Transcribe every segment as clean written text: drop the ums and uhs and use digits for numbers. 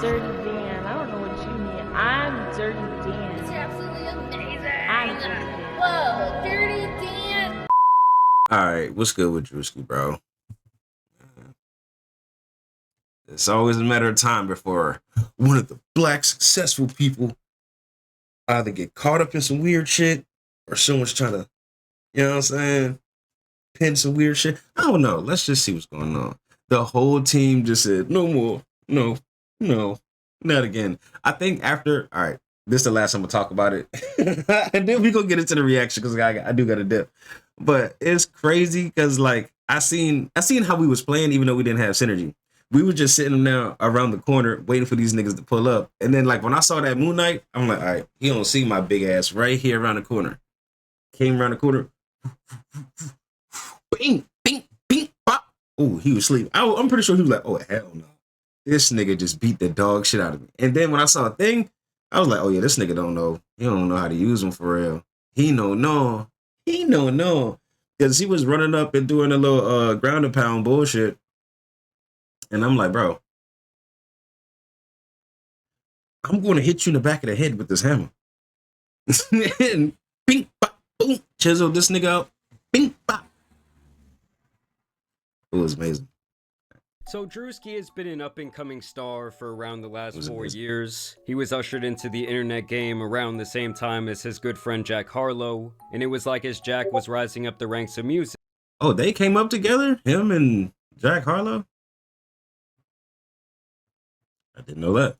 Dirty Dan. I don't know what you mean. I'm Dirty Dan. It's absolutely amazing. I'm Dirty Dan. Whoa, Dirty Dan. Alright, what's good with Drewski, bro? It's always a matter of time before one of the black successful people either get caught up in some weird shit or someone's trying to, you know what I'm saying, pin some weird shit. I don't know. Let's just see what's going on. The whole team just said, no more. No, not again. I think after, all right, this is the last time we'll talk about it. And then we gonna get into the reaction because I do got a dip. But it's crazy because like I seen how we was playing even though we didn't have synergy. We were just sitting now around the corner waiting for these niggas to pull up. And then like when I saw that Moon Knight, I'm like, all right, he don't see my big ass right here around the corner. Came around the corner. Bing, bing, bing, pop. Oh, he was asleep. I'm pretty sure he was like, oh, hell no. This nigga just beat the dog shit out of me. And then when I saw a thing, I was like, oh yeah, this nigga don't know. He don't know how to use them for real. He no. Because he was running up and doing a little ground and pound bullshit. And I'm like, bro, I'm going to hit you in the back of the head with this hammer. And bing, bop, boom, chisel this nigga out. Bing, bop. It was amazing. So DRUSKI has been an up-and-coming star for around the last 4 years. He was ushered into the internet game around the same time as his good friend Jack Harlow, and it was like as Jack was rising up the ranks of music. Oh, they came up together? Him and Jack Harlow? I didn't know that.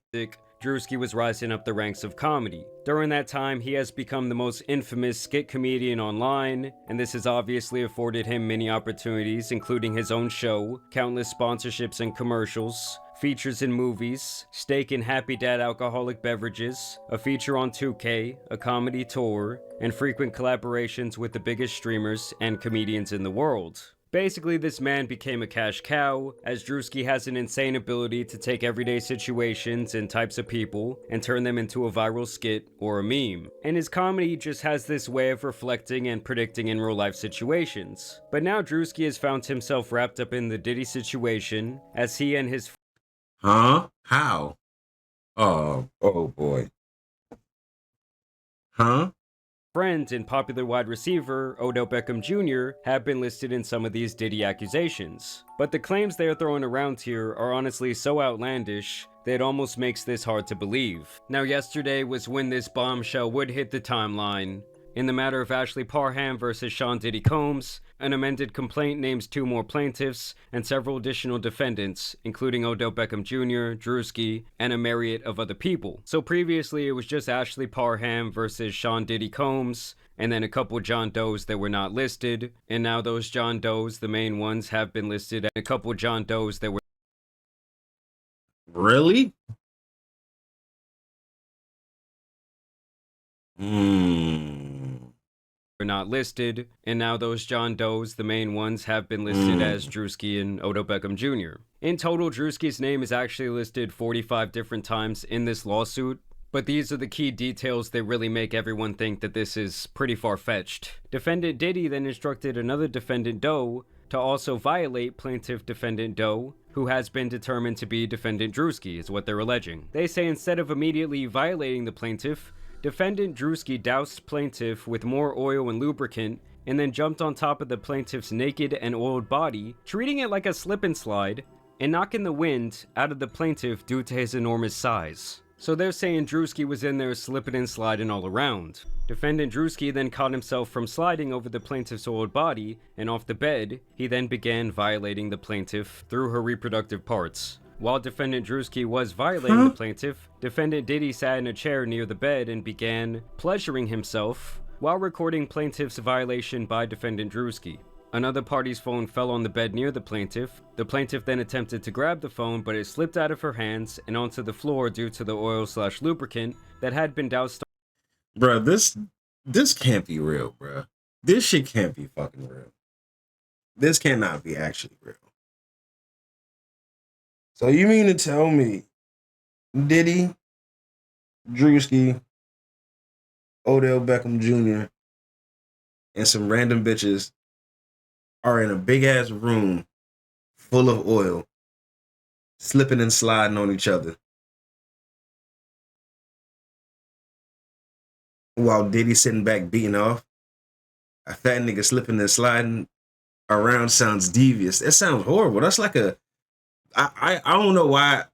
DRUSKI was rising up the ranks of comedy. During that time, he has become the most infamous skit comedian online, and this has obviously afforded him many opportunities, including his own show, countless sponsorships and commercials, features in movies, stake in Happy Dad alcoholic beverages, a feature on 2K, a comedy tour, and frequent collaborations with the biggest streamers and comedians in the world. Basically, this man became a cash cow, as DRUSKI has an insane ability to take everyday situations and types of people and turn them into a viral skit or a meme. And his comedy just has this way of reflecting and predicting in real life situations. But now DRUSKI has found himself wrapped up in the Diddy situation, as he and his Huh? How? Oh boy. Huh? friend and popular wide receiver, Odell Beckham Jr., have been listed in some of these Diddy accusations. But the claims they are throwing around here are honestly so outlandish that it almost makes this hard to believe. Now, yesterday was when this bombshell would hit the timeline. In the matter of Ashley Parham versus Sean Diddy Combs, an amended complaint names 2 more plaintiffs and several additional defendants, including Odell Beckham Jr., DRUSKI, and a myriad of other people. So previously it was just Ashley Parham versus Sean Diddy Combs, and then a couple John Does that were not listed, and now those John Does, the main ones, have been listed, and a couple John Does that were Really? not listed, and now those John Does, the main ones, have been listed as DRUSKI and Odell Beckham Jr. In total, DRUSKI's name is actually listed 45 different times in this lawsuit, but these are the key details that really make everyone think that this is pretty far-fetched. Defendant Diddy then instructed another defendant Doe to also violate plaintiff defendant Doe, who has been determined to be defendant DRUSKI, is what they're alleging. They say instead of immediately violating the plaintiff, defendant DRUSKI doused plaintiff with more oil and lubricant and then jumped on top of the plaintiff's naked and oiled body, treating it like a slip and slide, and knocking the wind out of the plaintiff due to his enormous size. So they're saying DRUSKI was in there slipping and sliding all around. Defendant DRUSKI then caught himself from sliding over the plaintiff's oiled body, and off the bed, he then began violating the plaintiff through her reproductive parts. While defendant DRUSKI was violating the plaintiff, defendant Diddy sat in a chair near the bed and began pleasuring himself while recording plaintiff's violation by defendant DRUSKI. Another party's phone fell on the bed near the plaintiff. The plaintiff then attempted to grab the phone, but it slipped out of her hands and onto the floor due to the oil/lubricant that had been doused. Bro, this can't be real, bro. This shit can't be fucking real. This cannot be actually real. So you mean to tell me Diddy, DRUSKI, Odell Beckham Jr., and some random bitches are in a big ass room full of oil, slipping and sliding on each other, while Diddy sitting back beating off. A fat nigga slipping and sliding around sounds devious. That sounds horrible. That's like a I don't know why.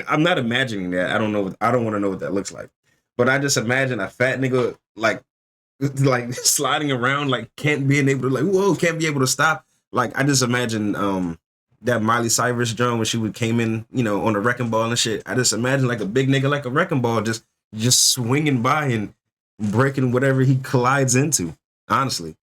I'm not imagining that. I don't know. I don't want to know what that looks like. But I just imagine a fat nigga like sliding around, like can't be able to can't be able to stop. Like I just imagine that Miley Cyrus drum when she came in, on a wrecking ball and shit. I just imagine like a big nigga like a wrecking ball just swinging by and breaking whatever he collides into. Honestly.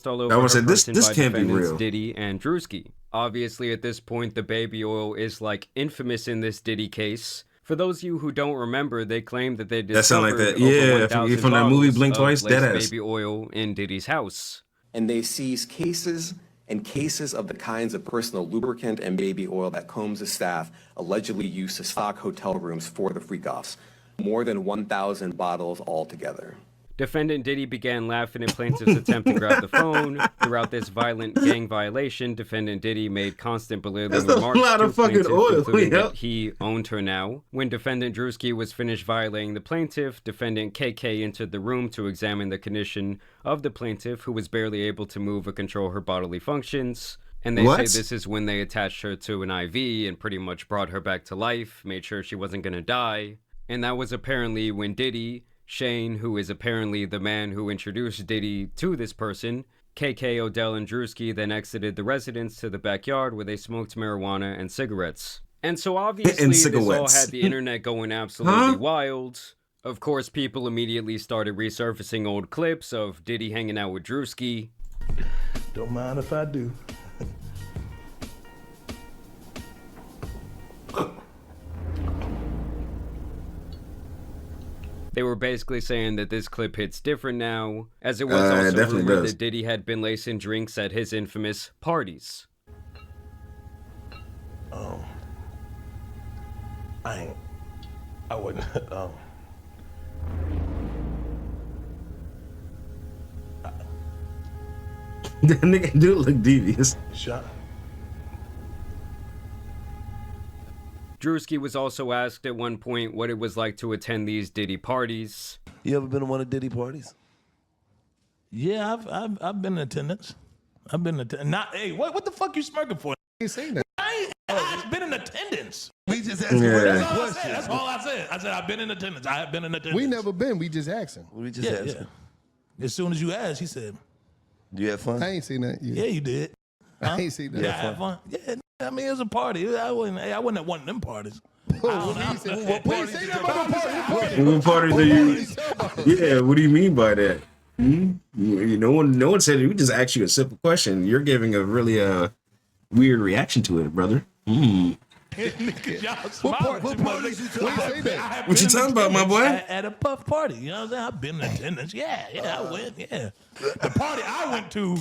All over I would say this can't be real. Diddy and DRUSKI. Obviously, at this point, the baby oil is like infamous in this Diddy case. For those of you who don't remember, they claim that they discovered that. Yeah, from that movie Blink Twice, laced baby oil in Diddy's house. And they seized cases and cases of the kinds of personal lubricant and baby oil that Combs' staff allegedly used to stock hotel rooms for the freak-offs. More than 1,000 bottles altogether. Defendant Diddy began laughing at plaintiff's attempt to grab the phone. Throughout this violent gang violation, defendant Diddy made constant belittling remarks to plaintiff, including that he owned her now. When defendant DRUSKI was finished violating the plaintiff, defendant KK entered the room to examine the condition of the plaintiff, who was barely able to move or control her bodily functions. And they say this is when they attached her to an IV and pretty much brought her back to life, made sure she wasn't gonna die. And that was apparently when Diddy, Shane, who is apparently the man who introduced Diddy to this person, KK, Odell, and DRUSKI then exited the residence to the backyard where they smoked marijuana and cigarettes. And so obviously this all had the internet going absolutely wild. Of course, people immediately started resurfacing old clips of Diddy hanging out with DRUSKI. Don't mind if I do. They were basically saying that this clip hits different now, as it was also rumored that Diddy had been lacing drinks at his infamous parties. I wouldn't, That nigga do look devious. Shot. DRUSKI was also asked at one point what it was like to attend these Diddy parties. You ever been to one of Diddy parties? Yeah, I've been in attendance. I've been in attendance. Hey, what the fuck you smirking for? You ain't saying that. I've been in attendance. We just asked you. That's all I said. I said I've been in attendance. I have been in attendance. We never been. We just asking. We just asked you. As soon as you asked, he said, "Do you have fun?" I ain't seen that. Yeah, you did. I ain't seen that. Yeah, I had fun. Yeah, I mean, it was a party. I wasn't at one of them parties. What parties are you? Yeah, what do you mean by that? No one said it. We just asked you a simple question. You're giving a really weird reaction to it, brother. What parties you talking about? What you talking about, my boy? At a puff party. You know what I'm saying? I've been in attendance. Yeah, I went. Yeah, the party I went to,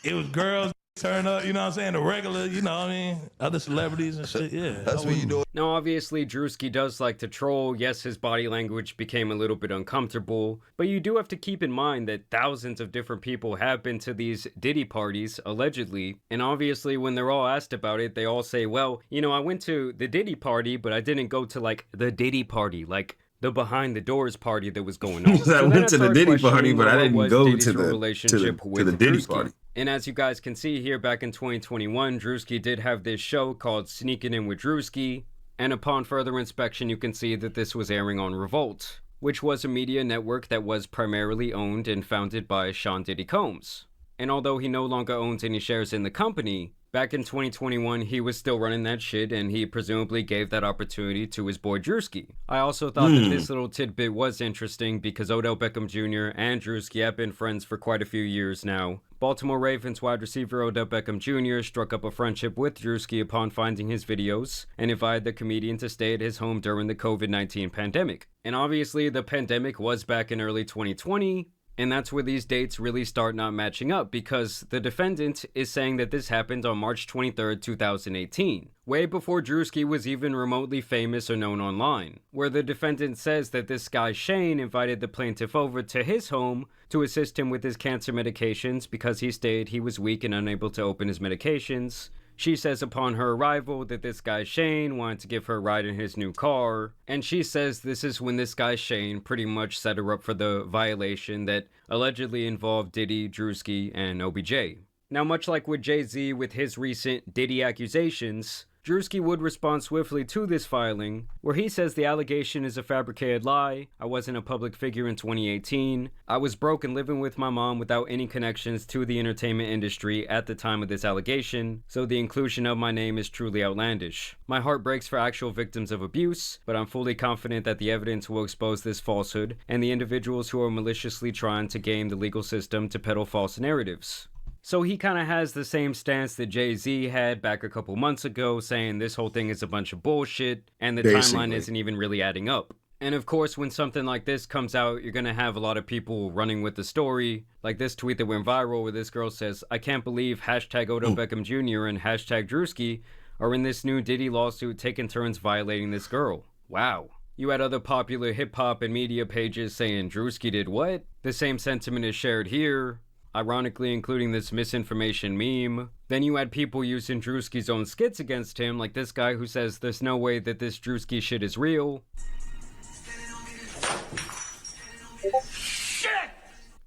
it was girls turn up, you know what I'm saying? The regular, you know what I mean? Other celebrities and shit, yeah. That's what you do. Now, obviously, DRUSKI does like to troll. Yes, his body language became a little bit uncomfortable, but you do have to keep in mind that thousands of different people have been to these Diddy parties, allegedly, and obviously, when they're all asked about it, they all say, well, I went to the Diddy party, but I didn't go to, like, the Diddy party, like the behind the doors party that was going on. I went to the Diddy party, but I didn't go to the Diddy party. And as you guys can see here, back in 2021, DRUSKI did have this show called Sneaking In with DRUSKI, and upon further inspection, you can see that this was airing on Revolt, which was a media network that was primarily owned and founded by Sean Diddy Combs. And although he no longer owns any shares in the company, back in 2021, he was still running that shit, and he presumably gave that opportunity to his boy DRUSKI. I also thought that this little tidbit was interesting because Odell Beckham Jr. and DRUSKI have been friends for quite a few years now. Baltimore Ravens wide receiver Odell Beckham Jr. struck up a friendship with DRUSKI upon finding his videos and invited the comedian to stay at his home during the COVID-19 pandemic. And obviously, the pandemic was back in early 2020, and that's where these dates really start not matching up because the defendant is saying that this happened on March 23rd, 2018, way before DRUSKI was even remotely famous or known online, where the defendant says that this guy Shane invited the plaintiff over to his home to assist him with his cancer medications because he stated he was weak and unable to open his medications, She says upon her arrival that this guy Shane wanted to give her a ride in his new car, and she says this is when this guy Shane pretty much set her up for the violation that allegedly involved Diddy, DRUSKI, and OBJ. Now, much like with Jay-Z with his recent Diddy accusations, DRUSKI would respond swiftly to this filing, where he says the allegation is a fabricated lie. I wasn't a public figure in 2018. I was broke and living with my mom without any connections to the entertainment industry at the time of this allegation, so the inclusion of my name is truly outlandish. My heart breaks for actual victims of abuse, but I'm fully confident that the evidence will expose this falsehood and the individuals who are maliciously trying to game the legal system to peddle false narratives. So he kind of has the same stance that Jay-Z had back a couple months ago, saying this whole thing is a bunch of bullshit, and the timeline isn't even really adding up. And of course, when something like this comes out, you're going to have a lot of people running with the story. Like this tweet that went viral where this girl says, I can't believe hashtag Odo Beckham Jr. and hashtag DRUSKI are in this new Diddy lawsuit taking turns violating this girl. Wow. You had other popular hip-hop and media pages saying DRUSKI did what? The same sentiment is shared here, ironically including this misinformation meme. Then you had people using DRUSKI's own skits against him, like this guy who says there's no way that this DRUSKI shit is real.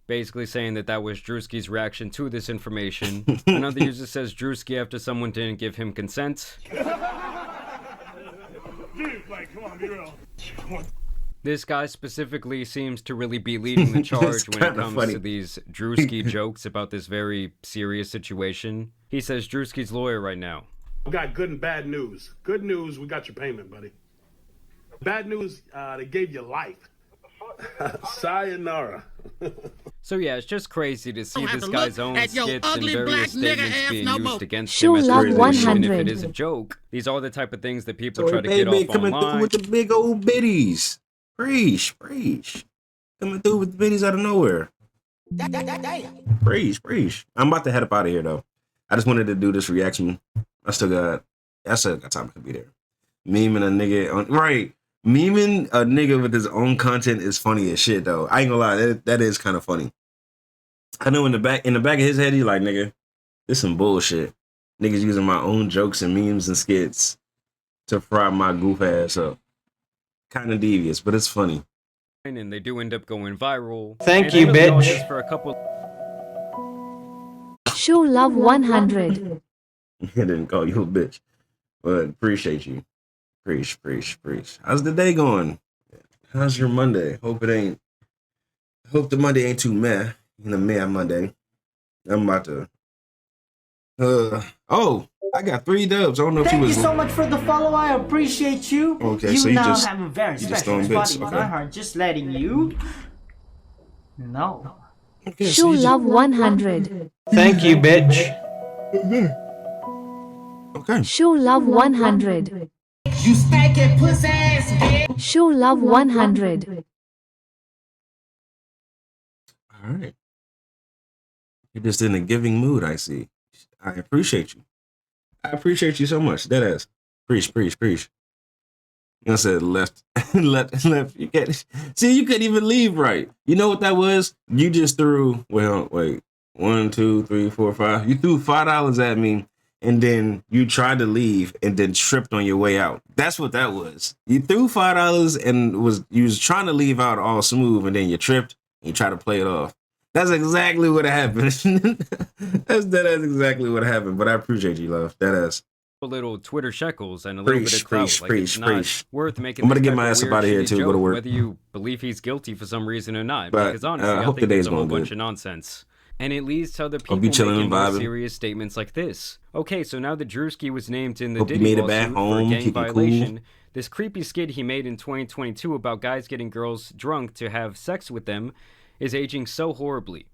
Basically saying that that was DRUSKI's reaction to this information. Another user says DRUSKI after someone didn't give him consent. This guy specifically seems to really be leading the charge when it comes to these DRUSKI jokes about this very serious situation. He says DRUSKI's lawyer right now. We got good and bad news. Good news, we got your payment, buddy. Bad news, they gave you life. Sayonara. So yeah, it's just crazy to see this guy's own skits and various statements being used against him as Love even 100. if it is a joke. These are the type of things that people try to get off coming online. through with the big old biddies. Preach. Coming through with the biddies out of nowhere. Preach. I'm about to head up out of here though. I just wanted to do this reaction. I still got time to be there. Memeing a nigga on right. Memeing a nigga with his own content is funny as shit though. I ain't gonna lie, that is kind of funny. I know in the back of his head, he like, nigga, this some bullshit. Niggas using my own jokes and memes and skits to fry my goof ass up. Kind of devious, but it's funny. And they do end up going viral. Thank you, bitch. For a couple. Show Love 100. I didn't call you a bitch, but appreciate you. Preach. How's the day going? How's your Monday? Hope the Monday ain't too meh. Meh Monday. I'm about to. I got 3 dubs. I don't know if Thank you you so much for the follow. I appreciate you. Okay, you so you now just have a very just special throwing bits. spot in my heart. Just letting you know. Okay, Show Love 100. Thank you, bitch. Okay. Show Love 100. You spanking pussy ass bitch. Show Love 100. All right. You're just in a giving mood, I see. I appreciate you. I appreciate you so much. Deadass. Preach. I said left. You can't see. You couldn't even leave right. You know what that was? You just threw. Wait. 1, 2, 3, 4, 5. You threw $5 at me, and then you tried to leave, and then tripped on your way out. That's what that was. You threw $5 and you was trying to leave out all smooth, and then you tripped and you tried to play it off. That's exactly what happened. That's exactly what happened. But I appreciate you, love. Deadass. A little Twitter shekels and a little bit of clout. It's not worth making. I'm gonna get my ass up out of here too. Go to work. Whether you believe he's guilty for some reason or not, but, because honestly, I hope think it's a whole going bunch good. of nonsense. And it leads to other people chilling making and more vibing. serious statements like this. Okay, so now that DRUSKI was named in the Hope you Diddy made it back lawsuit home, for gang keep it violation, cool. this creepy skit he made in 2022 about guys getting girls drunk to have sex with them is aging so horribly.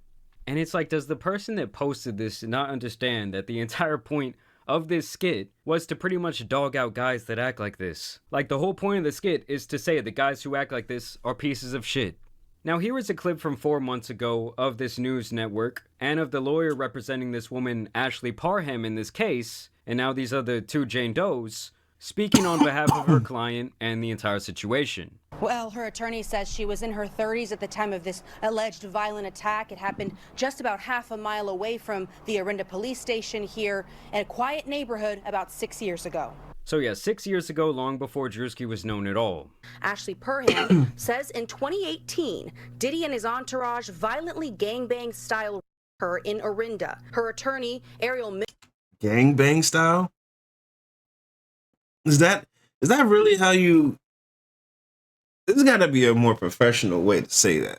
And it's like, does the person that posted this not understand that the entire point of this skit was to pretty much dog out guys that act like this? Like, the whole point of the skit is to say that guys who act like this are pieces of shit. Now, here is a clip from 4 months ago of this news network and of the lawyer representing this woman, Ashley Parham, in this case, and now these other 2 Jane Does, speaking on behalf of her client and the entire situation. Well, her attorney says she was in her 30s at the time of this alleged violent attack. It happened just about half a mile away from the Orinda police station here in a quiet neighborhood about 6 years ago. So yeah, 6 years ago, long before DRUSKI was known at all. Ashley Perham says in 2018, Diddy and his entourage violently gangbang style her in Orinda. Her attorney, Ariel Gangbang style? Is that really how you... There's got to be a more professional way to say that.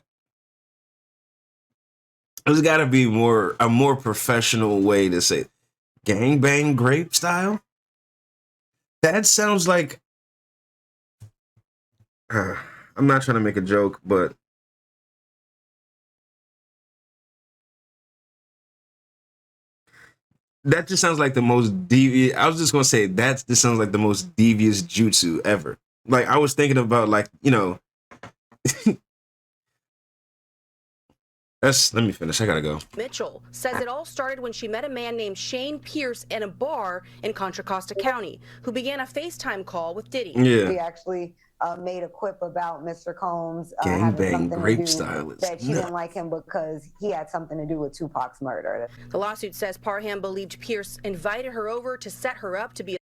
There's got to be a more professional way to say gangbang grape style. That sounds like... I'm not trying to make a joke, but... That just sounds like the most devious... I was just going to say, that just sounds like the most devious jutsu ever. Like, I was thinking about, like, you know... Let me finish. I gotta go. Mitchell says it all started when she met a man named Shane Pierce in a bar in Contra Costa County, who began a FaceTime call with Diddy. Yeah. She actually made a quip about Mr. Combs Gangbang grape style is that she didn't like him because he had something to do with Tupac's murder. The lawsuit says Parham believed Pierce invited her over to set her up to be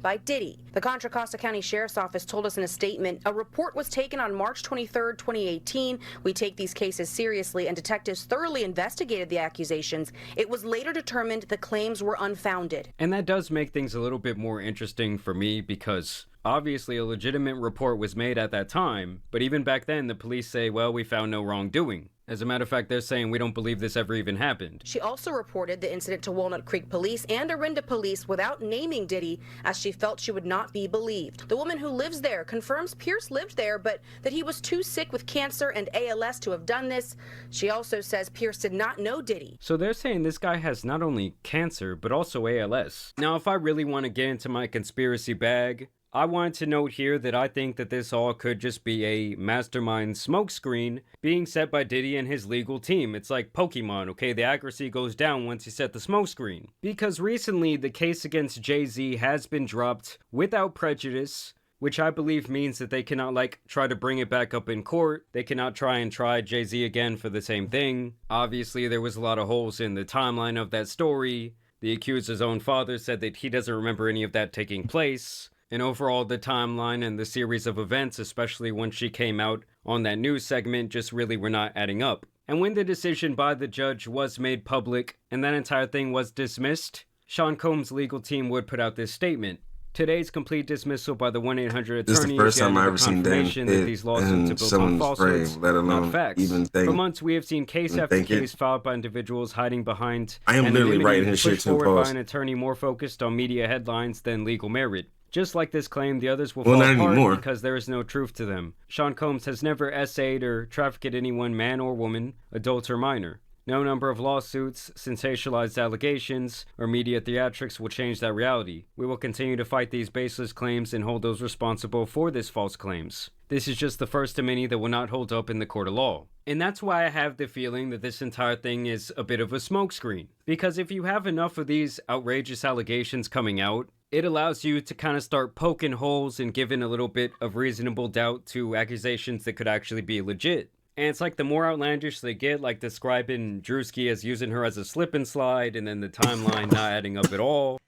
by Diddy. The Contra Costa County Sheriff's Office told us in a statement, a report was taken on March 23, 2018. We take these cases seriously, and detectives thoroughly investigated the accusations. It was later determined the claims were unfounded. And that does make things a little bit more interesting for me because obviously a legitimate report was made at that time, but even back then the police say, well, we found no wrongdoing. As a matter of fact, they're saying we don't believe this ever even happened. She also reported the incident to Walnut Creek Police and Orinda Police without naming Diddy, as she felt she would not be believed. The woman who lives there confirms Pierce lived there, but that he was too sick with cancer and ALS to have done this. She also says Pierce did not know Diddy. So they're saying this guy has not only cancer, but also ALS. Now, if I really want to get into my conspiracy bag, I wanted to note here that I think that this all could just be a mastermind smokescreen being set by Diddy and his legal team. It's like Pokemon, okay? The accuracy goes down once you set the smokescreen. Because recently, the case against Jay-Z has been dropped without prejudice, which I believe means that they cannot, like, try to bring it back up in court. They cannot try Jay-Z again for the same thing. Obviously, there was a lot of holes in the timeline of that story. The accuser's own father said that he doesn't remember any of that taking place. And overall, the timeline and the series of events, especially when she came out on that news segment, just really were not adding up. And when the decision by the judge was made public and that entire thing was dismissed, Sean Combs' legal team would put out this statement. Today's complete dismissal by the 1-800 attorney This is the first time I ever seen Dan that these lawsuits are built on someone's falsehoods, frame, let alone not facts. even think. For months, we have seen case after think it. case filed by individuals hiding behind I am literally anonymity writing his shit pushed to forward by pause. an attorney more focused on media headlines than legal merit. Just like this claim, the others will Well, fall not apart anymore. because there is no truth to them. Sean Combs has never essayed or trafficked anyone, man or woman, adult or minor. No number of lawsuits, sensationalized allegations, or media theatrics will change that reality. We will continue to fight these baseless claims and hold those responsible for these false claims. This is just the first of many that will not hold up in the court of law. And that's why I have the feeling that this entire thing is a bit of a smokescreen. Because if you have enough of these outrageous allegations coming out, it allows you to kind of start poking holes and giving a little bit of reasonable doubt to accusations that could actually be legit. And it's like the more outlandish they get, like describing DRUSKI as using her as a slip and slide, and then the timeline not adding up at all.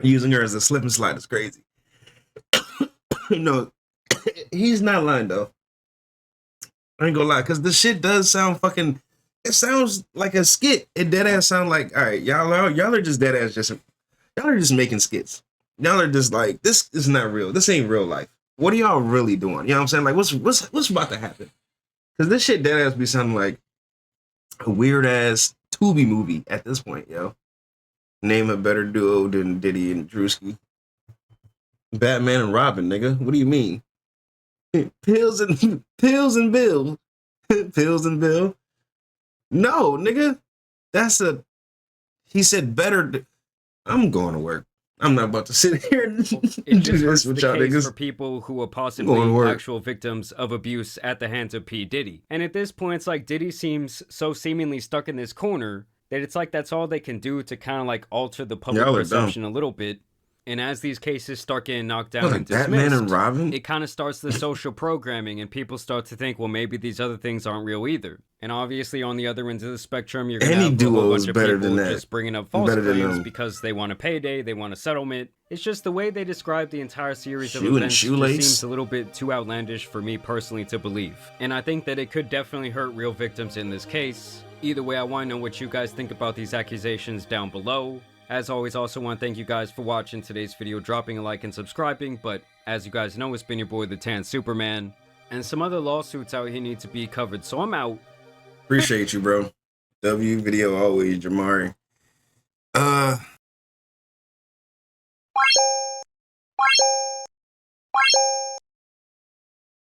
Using her as a slip and slide is crazy. No, he's not lying though. I ain't gonna lie, because the shit does sound fucking... It sounds like a skit. It dead ass sound like, all right, y'all are just dead ass y'all are just making skits. Y'all are just like, this is not real. This ain't real life. What are y'all really doing? You know what I'm saying? Like, what's about to happen? Because this shit dead ass be sounding like a weird ass Tubi movie at this point, yo. Name a better duo than Diddy and DRUSKI. Batman and Robin, nigga. What do you mean? Pills and Bill. Pills and Bill. No, nigga. He said better. I'm going to work. I'm not about to sit here and do this with y'all niggas. For people who are possibly actual victims of abuse at the hands of P. Diddy. And at this point, it's like Diddy seems so seemingly stuck in this corner that it's like that's all they can do to kind of like alter the public Y'all are perception a little bit. And as these cases start getting knocked down Like and Batman dismissed, and Robin? it kind of starts the social programming, and people start to think, well, maybe these other things aren't real either. And obviously, on the other end of the spectrum, you're going to Any have a duo whole is bunch of better people than that. just bringing up false Better than claims them. because they want a payday, they want a settlement. It's just the way they describe the entire series of Shoe and events just shoelace? seems a little bit too outlandish for me personally to believe. And I think that it could definitely hurt real victims in this case. Either way, I want to know what you guys think about these accusations down below. As always, also want to thank you guys for watching today's video, dropping a like and subscribing, but as you guys know, it's been your boy, the Tan Superman, and some other lawsuits out here need to be covered, so I'm out. Appreciate you, bro. W video always, Jamari.